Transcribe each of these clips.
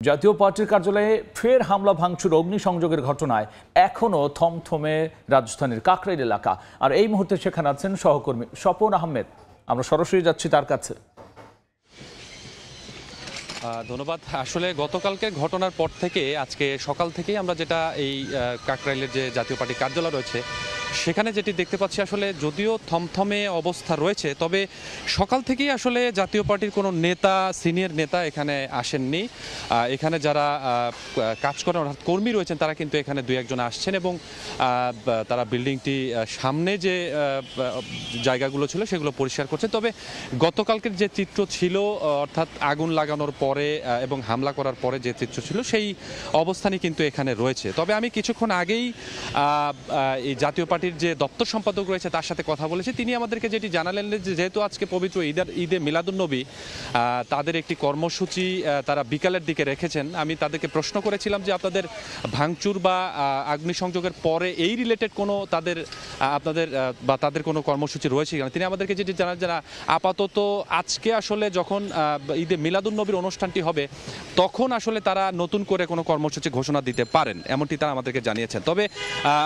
জাতীয় পার্টির কার্যালয়ে ফের হামলা ভাঙচুর অগ্নিসংযোগের ঘটনায় এখনও থমথমে রাজধানীর কাকরাইল এলাকা। আর এই মুহূর্তে সেখানে আছেন সহকর্মী স্বপন আহমেদ। আমরা সরাসরি যাচ্ছি তার কাছে। ধন্যবাদ। আসলে গতকালকের ঘটনার পর থেকে আজকে সকাল থেকেই আমরা যেটা এই কাকরাইলের যে জাতীয় পার্টির কার্যালয় রয়েছে সেখানে যেটি দেখতে পাচ্ছি, আসলে যদিও থমথমে অবস্থা রয়েছে, তবে সকাল থেকেই আসলে জাতীয় পার্টির কোনো নেতা, সিনিয়র নেতা এখানে আসেননি। এখানে যারা কাজ করেন অর্থাৎ কর্মী রয়েছেন তারা কিন্তু এখানে দুই একজন আসছেন এবং তারা বিল্ডিংটি সামনে যে জায়গাগুলো ছিল সেগুলো পরিষ্কার করছেন। তবে গতকালকের যে চিত্র ছিল অর্থাৎ আগুন লাগানোর পরে এবং হামলা করার পরে যে চিত্র ছিল সেই অবস্থানই কিন্তু এখানে রয়েছে। তবে আমি কিছুক্ষণ আগেই এই জাতীয় পার্টির যে দপ্তর সম্পাদক রয়েছে তার সাথে কথা বলেছি। তিনি আমাদেরকে যেটি জানালেন যে যেহেতু আজকে পবিত্র ঈদে মিলাদুন্নবী, তাদের একটি কর্মসূচি তারা বিকালের দিকে রেখেছেন। আমি তাদেরকে প্রশ্ন করেছিলাম যে আপনাদের ভাঙচুর বা অগ্নিসংযোগের পরে এই রিলেটেড কোনো তাদের কোনো কর্মসূচি রয়েছে কিনা। তিনি আমাদেরকে যেটি জানান যে আপাতত আজকে আসলে যখন ঈদে মিলাদুন্নবীর অনুষ্ঠানটি হবে তখন আসলে তারা নতুন করে কোনো কর্মসূচি ঘোষণা দিতে পারেন, এমনটি তারা আমাদেরকে জানিয়েছেন। তবে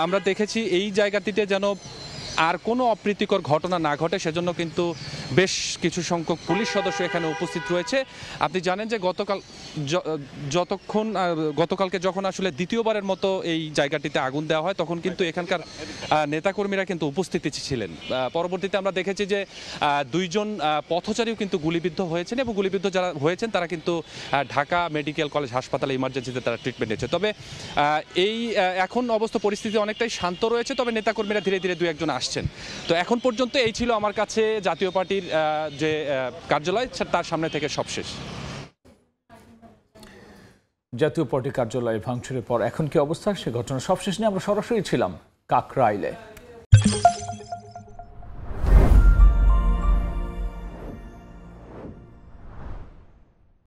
আমরা দেখেছি এই জায়গাটিতে যেন আর কোনো অপ্রীতিকর ঘটনা না ঘটে সেজন্য কিন্তু বেশ কিছু সংখ্যক পুলিশ সদস্য এখানে উপস্থিত রয়েছে। আপনি জানেন যে গতকালকে যখন আসলে দ্বিতীয়বারের মতো এই জায়গাটিতে আগুন দেওয়া হয় তখন কিন্তু এখানকার নেতাকর্মীরা কিন্তু উপস্থিত ছিলেন। পরবর্তীতে আমরা দেখেছি যে দুইজন পথচারীও কিন্তু গুলিবিদ্ধ হয়েছেন এবং গুলিবিদ্ধ যারা হয়েছেন তারা কিন্তু ঢাকা মেডিকেল কলেজ হাসপাতালে ইমার্জেন্সিতে তারা ট্রিটমেন্ট নিচ্ছে। তবে এখন অবস্থা পরিস্থিতি অনেকটাই শান্ত রয়েছে, তবে নেতাকর্মীরা ধীরে ধীরে দুই একজন আসছেন। তো এখন পর্যন্ত এই ছিল আমার কাছে জাতীয় পার্টির যে কার্যালয় তার সামনে থেকে সবশেষ। জাতীয় পার্টি কার্যালয়ে ভাঙচুরের পর এখন কি অবস্থা, সে ঘটনা সবশেষ নিয়ে আমরা সরাসরি ছিলাম কাকরাইলে।